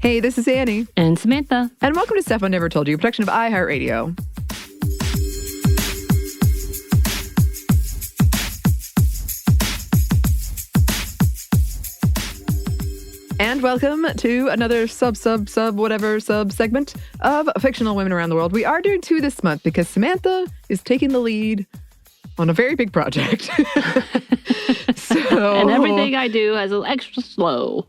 Hey, this is Anney. And Samantha. And welcome to Stuff I Never Told You, a production of iHeartRadio. And welcome to another sub segment of Fictional Women Around the World. We are doing 2 this month because Samantha is taking the lead on a very big project. And everything I do is a little extra slow.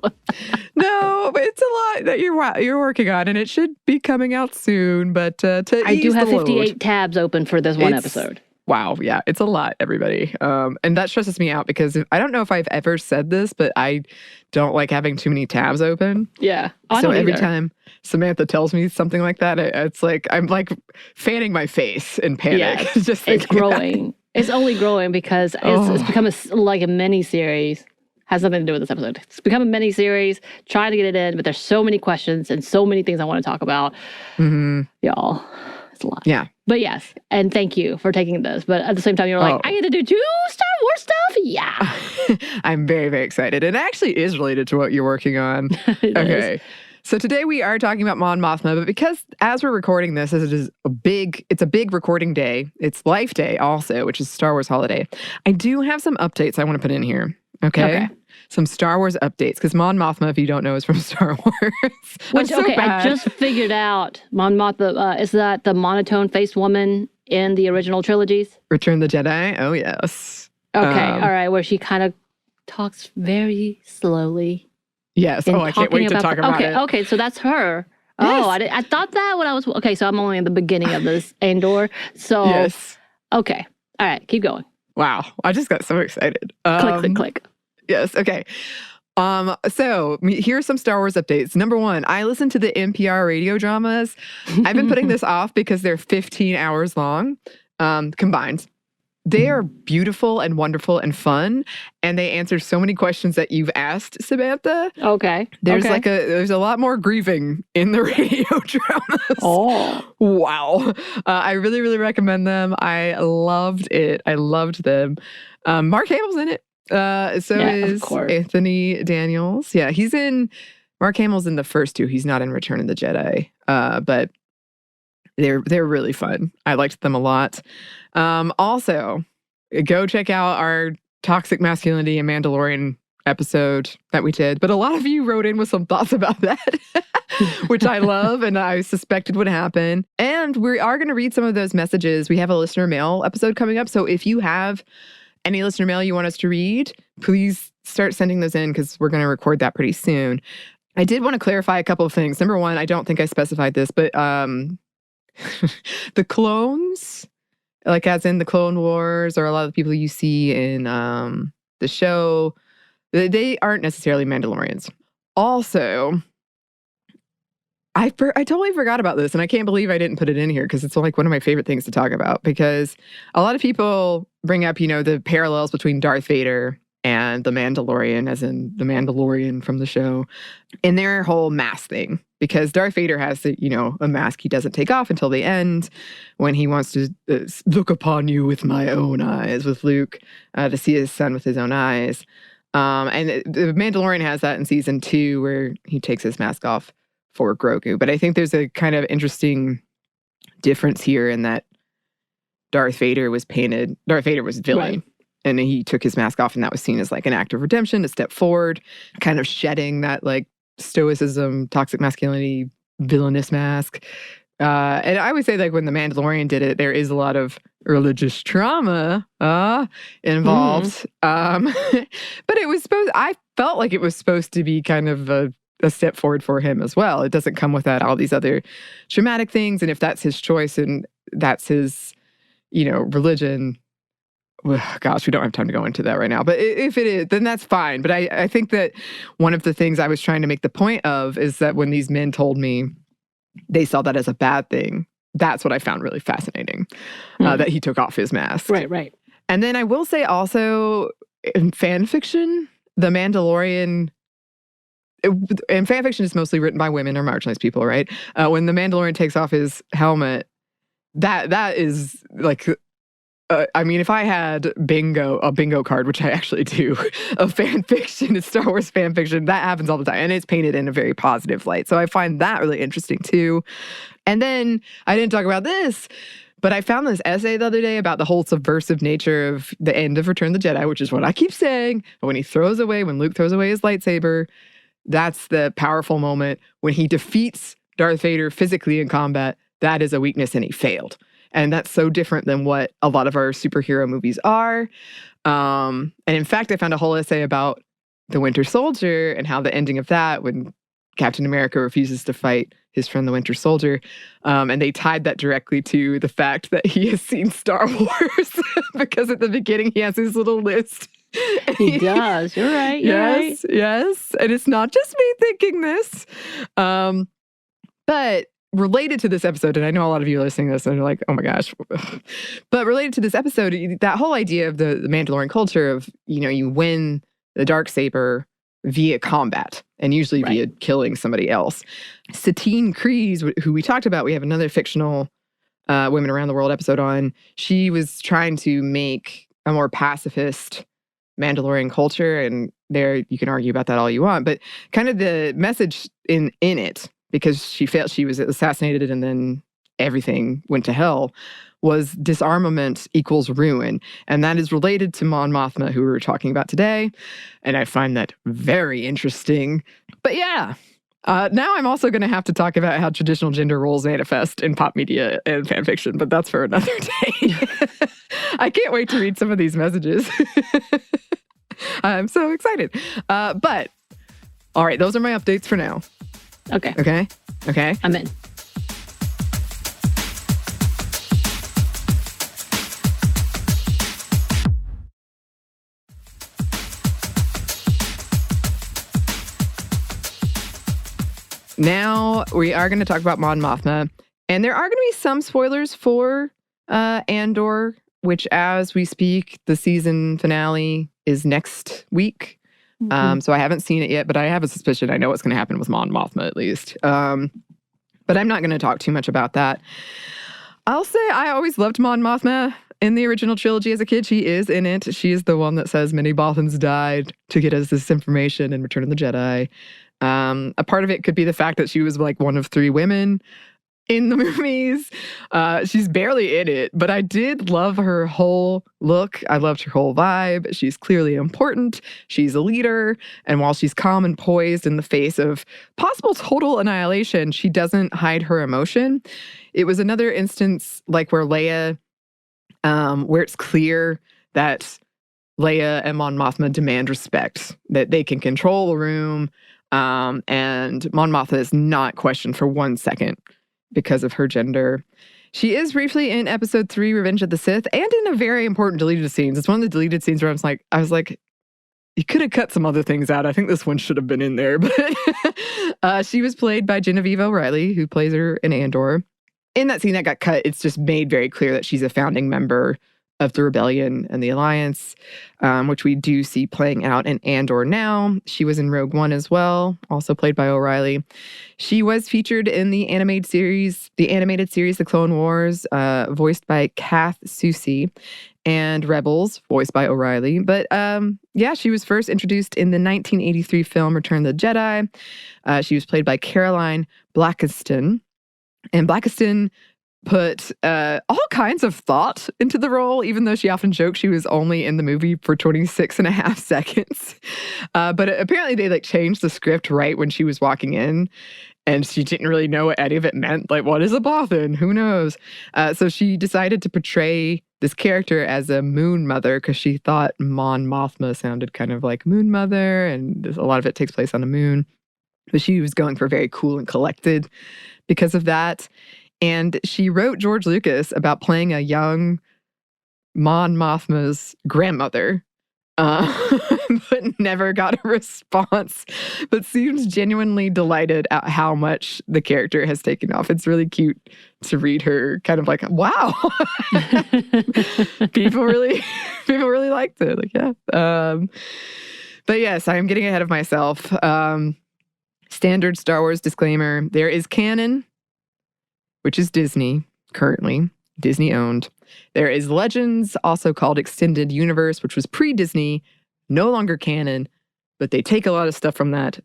No, but it's a lot that you're working on, and it should be coming out soon. But I do have 58 tabs open for this one episode. Wow, yeah, it's a lot, everybody. And that stresses me out because I don't know if I've ever said this, but I don't like having too many tabs open. Yeah. So every time Samantha tells me something like that, it's like I'm like fanning my face in panic. Yeah, Just it's growing. It's only growing because it's become like a mini series. Has nothing to do with this episode. It's become a mini series, trying to get it in, but there's so many questions and so many things I want to talk about. Mm-hmm. Y'all, it's a lot. Yeah. But yes, and thank you for taking this. But at the same time, you're like, I get to do 2 Star Wars stuff? Yeah. I'm very, very excited. It actually is related to what you're working on. Okay. So today we are talking about Mon Mothma, but because as we're recording this, it's a big recording day. It's Life Day also, which is Star Wars holiday. I do have some updates I want to put in here. Okay. Some Star Wars updates, because Mon Mothma, if you don't know, is from Star Wars. Which, I just figured out Mon Mothma, is that the monotone-faced woman in the original trilogies? Return of the Jedi? Oh, yes. Okay, all right, where she kind of talks very slowly. Yes. Oh, I can't wait to talk about it. Okay, so that's her. Yes. Oh, I thought that when I was... Okay, so I'm only in the beginning of this Andor. So, yes. Okay. All right, keep going. Wow, I just got so excited. Click. Yes, okay. So here's some Star Wars updates. Number 1, I listen to the NPR radio dramas. I've been putting this off because they're 15 hours long combined. They are beautiful and wonderful and fun, and they answer so many questions that you've asked, Samantha. Okay. There's a lot more grieving in the radio dramas. Oh. Wow. I really, really recommend them. I loved it. I loved them. Mark Hamill's in it. So is Anthony Daniels. Yeah, Mark Hamill's in the first 2. He's not in Return of the Jedi. But they're really fun. I liked them a lot. Also, go check out our Toxic Masculinity and Mandalorian episode that we did. But a lot of you wrote in with some thoughts about that, which I love and I suspected would happen. And we are going to read some of those messages. We have a listener mail episode coming up. So if you have any listener mail you want us to read, please start sending those in because we're going to record that pretty soon. I did want to clarify a couple of things. Number 1, I don't think I specified this, but the clones, like as in the Clone Wars, or a lot of the people you see in the show, they aren't necessarily Mandalorians. Also, I totally forgot about this, and I can't believe I didn't put it in here because it's like one of my favorite things to talk about, because a lot of people bring up, the parallels between Darth Vader and the Mandalorian, as in the Mandalorian from the show, and their whole mask thing. Because Darth Vader has, a mask he doesn't take off until the end, when he wants to look upon you with my own eyes, with Luke, to see his son with his own eyes. And the Mandalorian has that in season 2, where he takes his mask off for Grogu. But I think there's a kind of interesting difference here in that Darth Vader was villain. Right. And he took his mask off, and that was seen as like an act of redemption, a step forward, kind of shedding that like stoicism, toxic masculinity, villainous mask. And I would say, like, when the Mandalorian did it, there is a lot of religious trauma involved. But I felt like it was supposed to be kind of a step forward for him as well. It doesn't come without all these other traumatic things. And if that's his choice and that's his, religion, well, gosh, we don't have time to go into that right now. But if it is, then that's fine. But I think that one of the things I was trying to make the point of is that when these men told me they saw that as a bad thing, that's what I found really fascinating, that he took off his mask. Right. And then I will say also, in fan fiction, the Mandalorian, and fan fiction is mostly written by women or marginalized people, right? When the Mandalorian takes off his helmet, that is like I mean, if I had a bingo card, which I actually do, of fan fiction, it's Star Wars fan fiction, that happens all the time. And it's painted in a very positive light. So I find that really interesting too. And then I didn't talk about this, but I found this essay the other day about the whole subversive nature of the end of Return of the Jedi, which is what I keep saying. But when Luke throws away his lightsaber, that's the powerful moment. When he defeats Darth Vader physically in combat, that is a weakness and he failed. And that's so different than what a lot of our superhero movies are. And in fact, I found a whole essay about the Winter Soldier and how the ending of that, when Captain America refuses to fight his friend the Winter Soldier, and they tied that directly to the fact that he has seen Star Wars because at the beginning he has his little list. He does. You're right. Yes. And it's not just me thinking this. But related to this episode, and I know a lot of you are listening to this and you're like, oh my gosh. But related to this episode, that whole idea of the Mandalorian culture of, you win the Darksaber via combat and usually via killing somebody else. Satine Kryze, who we talked about, we have another fictional Women Around the World episode on. She was trying to make a more pacifist Mandalorian culture, and there you can argue about that all you want, but kind of the message in it, because she felt she was assassinated and then everything went to hell, was disarmament equals ruin. And that is related to Mon Mothma, who we were talking about today. And I find that very interesting. But yeah, now I'm also going to have to talk about how traditional gender roles manifest in pop media and fan fiction, but that's for another day. I can't wait to read some of these messages. I'm so excited. But, all right, those are my updates for now. Okay. I'm in. Now we are going to talk about Mon Mothma, and there are going to be some spoilers for Andor, which as we speak, the season finale is next week. So I haven't seen it yet, but I have a suspicion I know what's going to happen with Mon Mothma at least. But I'm not going to talk too much about that. I'll say I always loved Mon Mothma in the original trilogy as a kid. She is in it. She is the one that says many Bothans died to get us this information in Return of the Jedi. A part of it could be the fact that she was like one of 3 women in the movies. She's barely in it, but I did love her whole look. I loved her whole vibe. She's clearly important. She's a leader. And while she's calm and poised in the face of possible total annihilation, she doesn't hide her emotion. It was another instance like where Leia, where it's clear that Leia and Mon Mothma demand respect, that they can control the room. And Mon Mothma is not questioned for 1 second because of her gender. She is briefly in episode 3, Revenge of the Sith, and in a very important deleted scenes. It's one of the deleted scenes where I was like, you could have cut some other things out. I think this one should have been in there. But she was played by Genevieve O'Reilly, who plays her in Andor. In that scene that got cut, it's just made very clear that she's a founding member of the Rebellion and the Alliance, which we do see playing out in Andor now. She was in Rogue One as well, also played by O'Reilly. She was featured in the animated series, The Clone Wars, voiced by Kath Soucie, and Rebels, voiced by O'Reilly. But yeah, she was first introduced in the 1983 film Return of the Jedi. She was played by Caroline Blackiston. And Blackiston put all kinds of thought into the role, even though she often joked she was only in the movie for 26 and a half seconds. But apparently they changed the script right when she was walking in, and she didn't really know what any of it meant. Like, what is a Bothan? Who knows? So she decided to portray this character as a moon mother because she thought Mon Mothma sounded kind of like Moon Mother, and a lot of it takes place on the moon. But she was going for very cool and collected because of that. And she wrote George Lucas about playing a young Mon Mothma's grandmother, but never got a response, but seems genuinely delighted at how much the character has taken off. It's really cute to read her kind of like, wow, people really liked it. Like, yeah. But yes, I am getting ahead of myself. Standard Star Wars disclaimer. There is canon, which is Disney currently, Disney owned. There is Legends, also called Extended Universe, which was pre-Disney, no longer canon, but they take a lot of stuff from that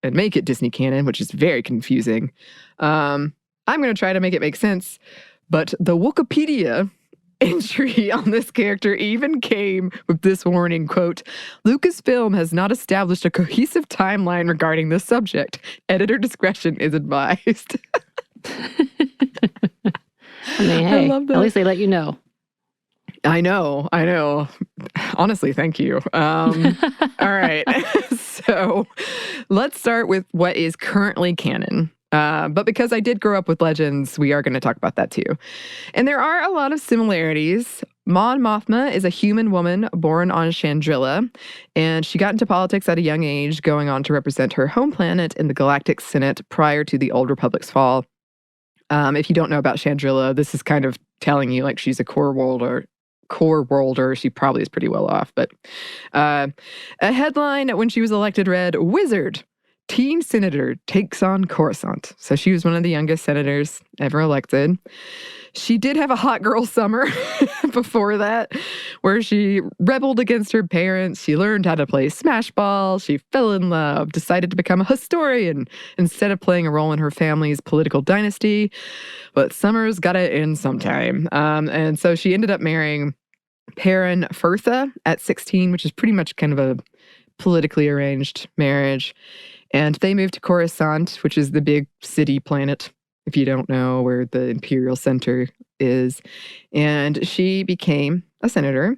and make it Disney canon, which is very confusing. I'm going to try to make it make sense, but the Wikipedia entry on this character even came with this warning, quote, Lucasfilm has not established a cohesive timeline regarding this subject. Editor discretion is advised. I mean, hey, at least they let you know. I know. Honestly, thank you. All right. So let's start with what is currently canon. But because I did grow up with Legends, we are going to talk about that too. And there are a lot of similarities. Mon Mothma is a human woman born on Chandrila, and she got into politics at a young age, going on to represent her home planet in the Galactic Senate prior to the Old Republic's fall. If you don't know about Chandrila, this is kind of telling you like she's a core worlder. She probably is pretty well off. But a headline when she was elected read, Wizard, teen senator takes on Coruscant. So she was one of the youngest senators ever elected. She did have a hot girl summer before that, where she rebelled against her parents. She learned how to play smash ball. She fell in love, decided to become a historian instead of playing a role in her family's political dynasty. But summer's got to end sometime. And so she ended up marrying Perrin Firtha at 16, which is pretty much kind of a politically arranged marriage. And they moved to Coruscant, which is the big city planet, if you don't know where the Imperial Center is. And she became a senator.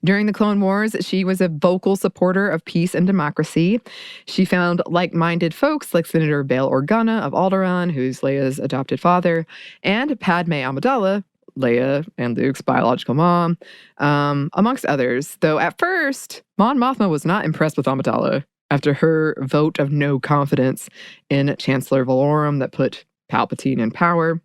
During the Clone Wars, she was a vocal supporter of peace and democracy. She found like-minded folks like Senator Bail Organa of Alderaan, who's Leia's adopted father, and Padme Amidala, Leia and Luke's biological mom, amongst others. Though at first, Mon Mothma was not impressed with Amidala after her vote of no confidence in Chancellor Valorum that put Palpatine in power,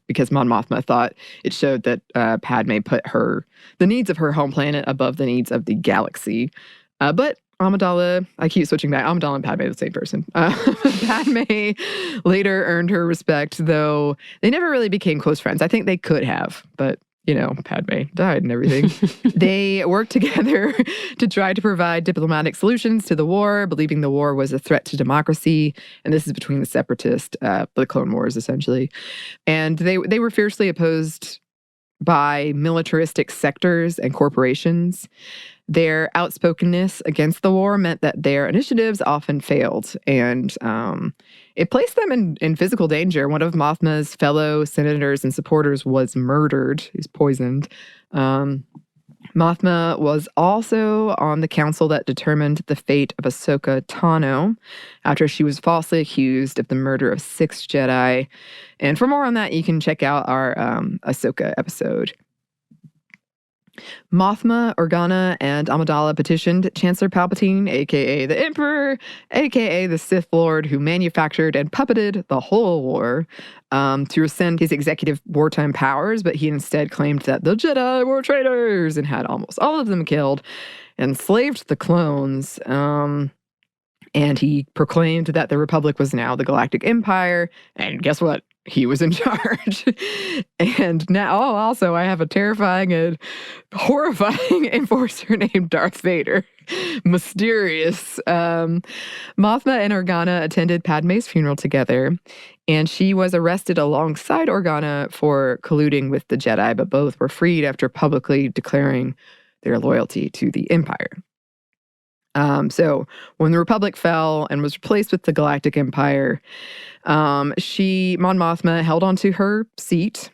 because Mon Mothma thought it showed that Padme put the needs of her home planet above the needs of the galaxy. But Amidala, I keep switching back. Amidala and Padme are the same person. Padme later earned her respect, though they never really became close friends. I think they could have, but Padme died and everything. They worked together to try to provide diplomatic solutions to the war, believing the war was a threat to democracy. And this is between the separatists, the Clone Wars, essentially. And they were fiercely opposed by militaristic sectors and corporations. Their outspokenness against the war meant that their initiatives often failed, and it placed them in physical danger. One of Mothma's fellow senators and supporters was murdered. He was poisoned. Mothma was also on the council that determined the fate of Ahsoka Tano after she was falsely accused of the murder of 6 Jedi. And for more on that, you can check out our Ahsoka episode. Mothma, Organa, and Amidala petitioned Chancellor Palpatine, a.k.a. the Emperor, a.k.a. the Sith Lord who manufactured and puppeted the whole war, to rescind his executive wartime powers, but he instead claimed that the Jedi were traitors and had almost all of them killed, enslaved the clones, and he proclaimed that the Republic was now the Galactic Empire, and guess what? He was in charge. And now, also, I have a terrifying and horrifying enforcer named Darth Vader. Mysterious. Mothma and Organa attended Padme's funeral together, and she was arrested alongside Organa for colluding with the Jedi, but both were freed after publicly declaring their loyalty to the Empire. So when the Republic fell and was replaced with the Galactic Empire, Mon Mothma held onto her seat,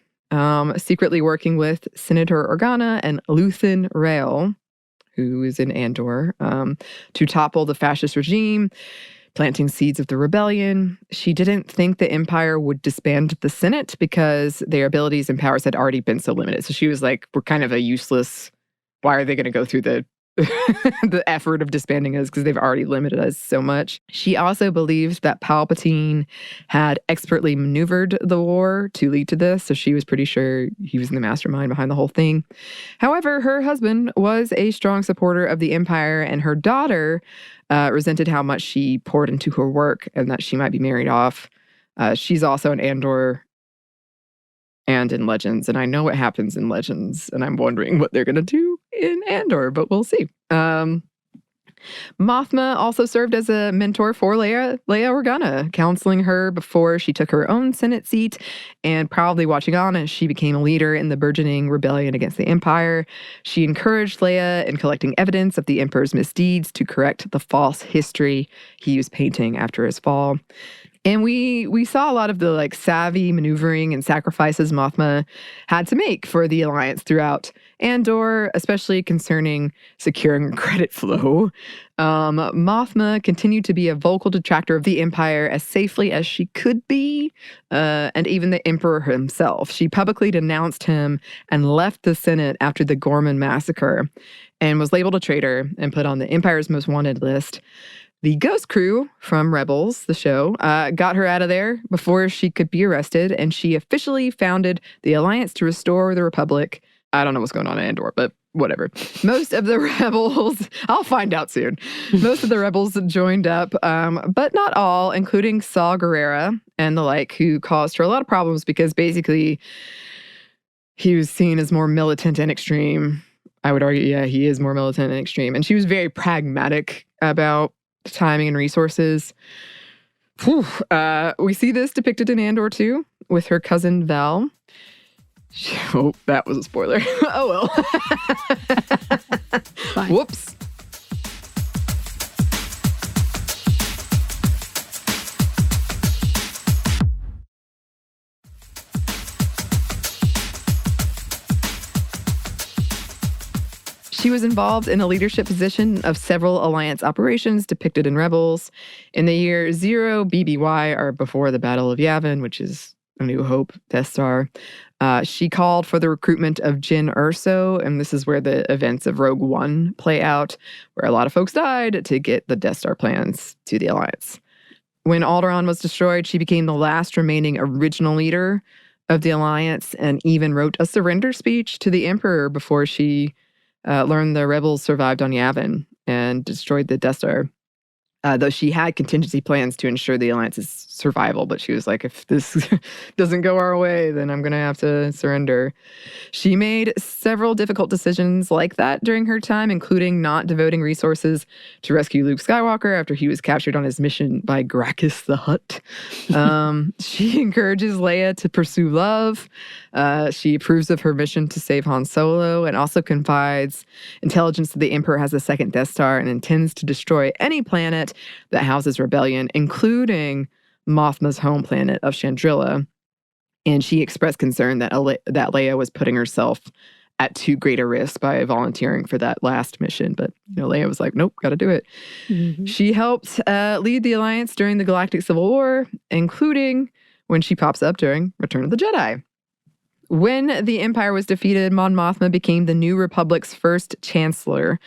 secretly working with Senator Organa and Luthen Rael, who is in Andor, to topple the fascist regime, planting seeds of the rebellion. She didn't think the Empire would disband the Senate because their abilities and powers had already been so limited. So she was like, we're kind of a useless, why are they going to go through the the effort of disbanding us because they've already limited us so much. She also believed that Palpatine had expertly maneuvered the war to lead to this, so she was pretty sure he was in the mastermind behind the whole thing. However, her husband was a strong supporter of the Empire, and her daughter resented how much she poured into her work and that she might be married off. She's also an Andor and in Legends. And I know what happens in Legends, and I'm wondering what they're going to do in Andor, but we'll see. Mothma also served as a mentor for Leia Organa, counseling her before she took her own Senate seat and proudly watching on as she became a leader in the burgeoning rebellion against the Empire. She encouraged Leia in collecting evidence of the Emperor's misdeeds to correct the false history he was painting after his fall. And we saw a lot of the savvy maneuvering and sacrifices Mothma had to make for the Alliance throughout Andor, especially concerning securing credit flow. Mothma continued to be a vocal detractor of the Empire as safely as she could be, and even the Emperor himself. She publicly denounced him and left the Senate after the Gorman massacre and was labeled a traitor and put on the Empire's most wanted list. The Ghost Crew from Rebels, the show, got her out of there before she could be arrested, and she officially founded the Alliance to Restore the Republic. I don't know what's going on in Andor, but whatever. Most of the rebels, I'll find out soon. Most of the rebels joined up, but not all, including Saw Gerrera and the like, who caused her a lot of problems because basically he was seen as more militant and extreme. I would argue, yeah, he is more militant and extreme. And she was very pragmatic about timing and resources. We see this depicted in Andor too, with her cousin Val. Oh, that was a spoiler. Oh well. Whoops. She was involved in a leadership position of several Alliance operations depicted in Rebels. In the year 0 BBY, or before the Battle of Yavin, which is A New Hope, Death Star, she called for the recruitment of Jyn Erso, and this is where the events of Rogue One play out, where a lot of folks died to get the Death Star plans to the Alliance. When Alderaan was destroyed, she became the last remaining original leader of the Alliance and even wrote a surrender speech to the Emperor before she learned the rebels survived on Yavin and destroyed the Death Star. Though she had contingency plans to ensure the Alliance's survival, but she was like, if this doesn't go our way, then I'm going to have to surrender. She made several difficult decisions like that during her time, including not devoting resources to rescue Luke Skywalker after he was captured on his mission by Gracchus the Hutt. She encourages Leia to pursue love. She approves of her mission to save Han Solo and also confides intelligence that the Emperor has a second Death Star and intends to destroy any planet that houses rebellion, including Mothma's home planet of Chandrila. And she expressed concern that Leia was putting herself at too great a risk by volunteering for that last mission. But Leia was like, nope, got to do it. Mm-hmm. She helped lead the Alliance during the Galactic Civil War, including when she pops up during Return of the Jedi. When the Empire was defeated, Mon Mothma became the New Republic's first chancellor.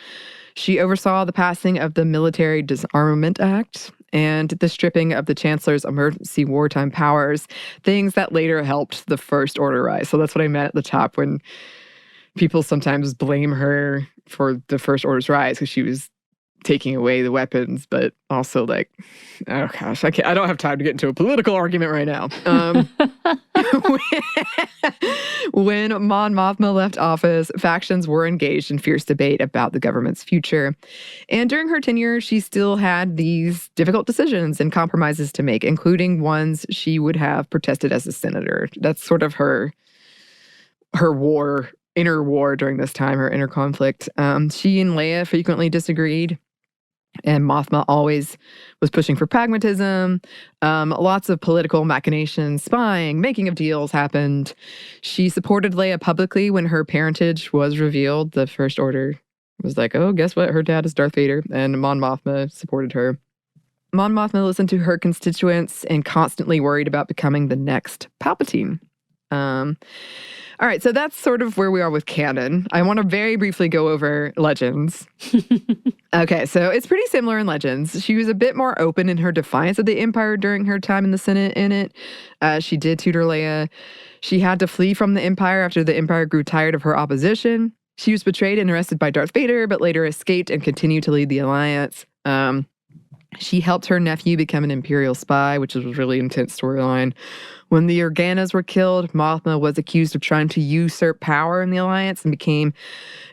She oversaw the passing of the Military Disarmament Act and the stripping of the Chancellor's emergency wartime powers, things that later helped the First Order rise. So that's what I meant at the top when people sometimes blame her for the First Order's rise because she was taking away the weapons, but also oh gosh, I don't have time to get into a political argument right now. When Mon Mothma left office, factions were engaged in fierce debate about the government's future. And during her tenure, she still had these difficult decisions and compromises to make, including ones she would have protested as a senator. That's sort of her inner war during this time, her inner conflict. She and Leia frequently disagreed. And Mothma always was pushing for pragmatism. Lots of political machinations, spying, making of deals happened. She supported Leia publicly when her parentage was revealed. The First Order was like, oh, guess what? Her dad is Darth Vader. And Mon Mothma supported her. Mon Mothma listened to her constituents and constantly worried about becoming the next Palpatine. All right, so that's sort of where we are with canon. I want to very briefly go over Legends. Okay, so it's pretty similar in Legends. She was a bit more open in her defiance of the Empire during her time in the Senate in it. She did tutor Leia. She had to flee from the Empire after the Empire grew tired of her opposition. She was betrayed and arrested by Darth Vader, but later escaped and continued to lead the Alliance. She helped her nephew become an Imperial spy, which is a really intense storyline. When the Organas were killed, Mothma was accused of trying to usurp power in the Alliance and become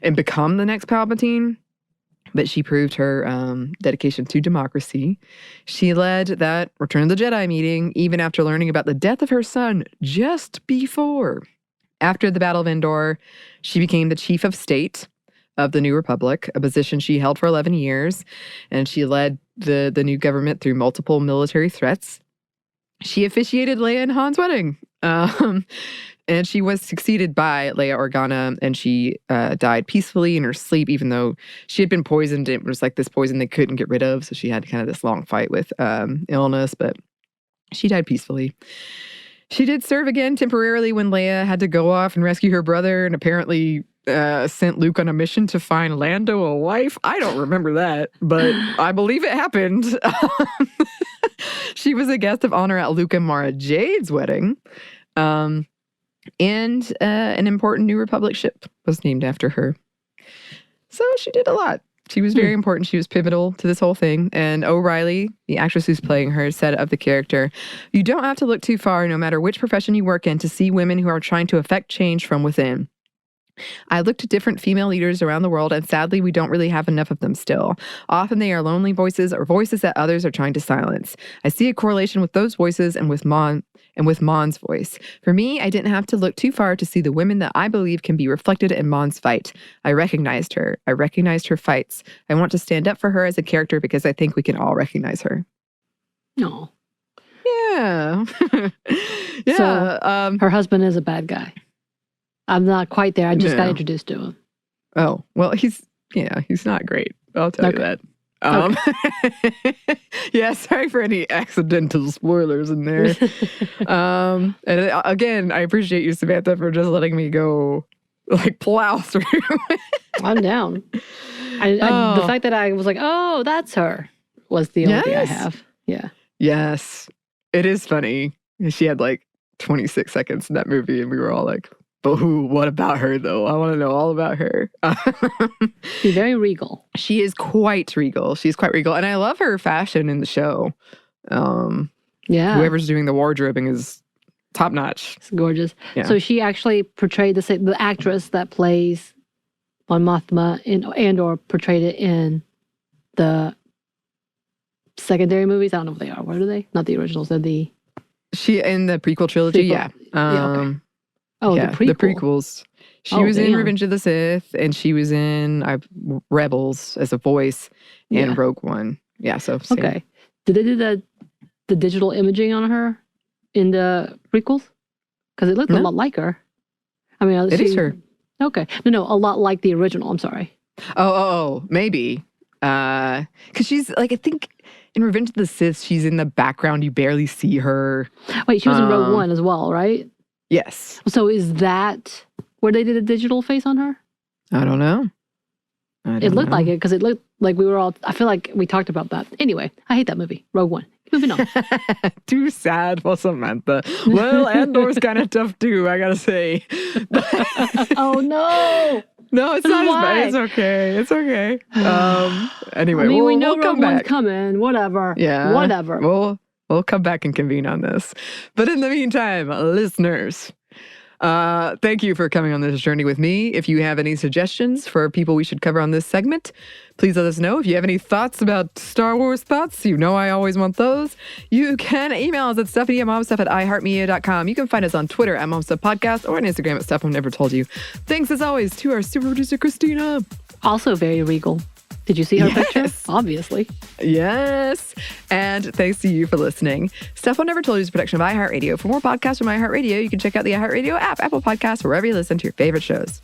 the next Palpatine. But she proved her dedication to democracy. She led that Return of the Jedi meeting, even after learning about the death of her son just before. After the Battle of Endor, she became the Chief of State of the New Republic, a position she held for 11 years, and she led the new government through multiple military threats. She officiated Leia and Han's wedding, and she was succeeded by Leia Organa, and she died peacefully in her sleep, even though she had been poisoned. It was like this poison they couldn't get rid of, so she had kind of this long fight with illness, but she died peacefully. She did serve again temporarily when Leia had to go off and rescue her brother, and apparently sent Luke on a mission to find Lando a wife. I don't remember that, but I believe it happened. She was a guest of honor at Luke and Mara Jade's wedding. And an important New Republic ship was named after her. So she did a lot. She was very important. She was pivotal to this whole thing. And O'Reilly, the actress who's playing her, said of the character, "You don't have to look too far, no matter which profession you work in, to see women who are trying to affect change from within. I looked at different female leaders around the world, and sadly, we don't really have enough of them still. Often they are lonely voices or voices that others are trying to silence. I see a correlation with those voices and with Mon's voice. For me, I didn't have to look too far to see the women that I believe can be reflected in Mon's fight. I recognized her. I recognized her fights. I want to stand up for her as a character because I think we can all recognize her." No. Yeah. Yeah. So, her husband is a bad guy. I'm not quite there. I just got introduced to him. Oh, well, he's not great. I'll tell you that. Yeah, sorry for any accidental spoilers in there. And again, I appreciate you, Samantha, for just letting me go, like, plow through. I'm down. The fact that I was like, oh, that's her, was the only thing I have. Yeah. Yes. It is funny. She had like 26 seconds in that movie, and we were all like, but what about her, though? I want to know all about her. She's very regal. She is quite regal. She's quite regal. And I love her fashion in the show. Yeah. Whoever's doing the wardrobing is top notch. It's gorgeous. Yeah. So she actually portrayed the actress that plays Mon Mothma and/or portrayed it in the secondary movies. I don't know what they are. What are they? Not the originals. They're She in the prequel trilogy. Yeah. Okay. The prequels. She was in Revenge of the Sith, and she was in Rebels as a voice, and Rogue One. Yeah, so same. Okay. Did they do the digital imaging on her in the prequels? Because it looked a lot like her. I mean, it is her. Okay. No, a lot like the original. I'm sorry. Oh, maybe. Because she's like, I think in Revenge of the Sith, she's in the background. You barely see her. Wait, she was in Rogue One as well, right? Yes. So is that where they did a digital face on her? I don't know. It looked like it because it looked like we were all, I feel like we talked about that. Anyway, I hate that movie, Rogue One. Moving on. Too sad for Samantha. Well, Andor's kind of tough too, I gotta say. Oh no. No, it's not as bad. It's okay. It's okay. Anyway, I mean, we know we'll come Rogue One's back. coming. Whatever. Yeah. Whatever. We'll come back and convene on this. But in the meantime, listeners, thank you for coming on this journey with me. If you have any suggestions for people we should cover on this segment, please let us know. If you have any thoughts about Star Wars thoughts, you know I always want those. You can email us at stephanie@momstuff@iheartmedia.com. You can find us on Twitter at momstuffpodcast or on Instagram at Stuff I've Never Told You. Thanks as always to our super producer, Christina. Also very regal. Did you see her picture? Obviously. Yes. And thanks to you for listening. Stuff I Never Told You is a production of iHeartRadio. For more podcasts from iHeartRadio, you can check out the iHeartRadio app, Apple Podcasts, wherever you listen to your favorite shows.